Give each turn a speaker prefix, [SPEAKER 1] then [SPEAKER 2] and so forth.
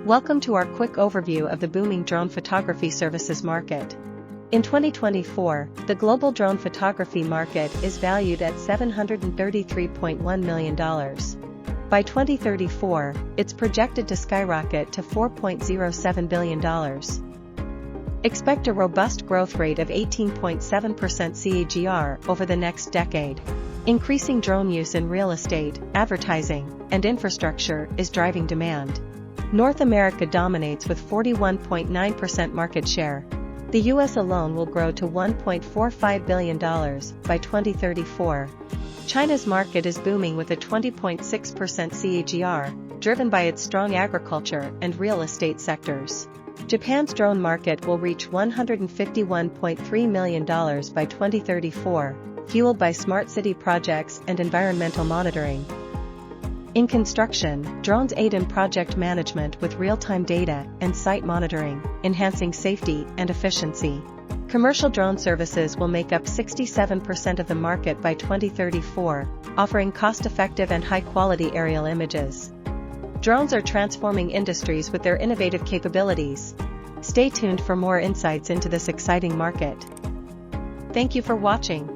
[SPEAKER 1] Welcome to our quick overview of the booming drone photography services market. In 2024, the global drone photography market is valued at $733.1 million. By 2034, it's projected to skyrocket to $4.07 billion. Expect a robust growth rate of 18.7% CAGR over the next decade. Increasing drone use in real estate, advertising, and infrastructure is driving demand. North America dominates with 41.9% market share. The US alone will grow to $1.45 billion by 2034. China's market is booming with a 20.6% CAGR, driven by its strong agriculture and real estate sectors. Japan's drone market will reach $151.3 million by 2034, fueled by smart city projects and environmental monitoring. In construction, drones aid in project management with real-time data and site monitoring, enhancing safety and efficiency. Commercial drone services will make up 67% of the market by 2034, offering cost-effective and high-quality aerial images. Drones are transforming industries with their innovative capabilities. Stay tuned for more insights into this exciting market. Thank you for watching.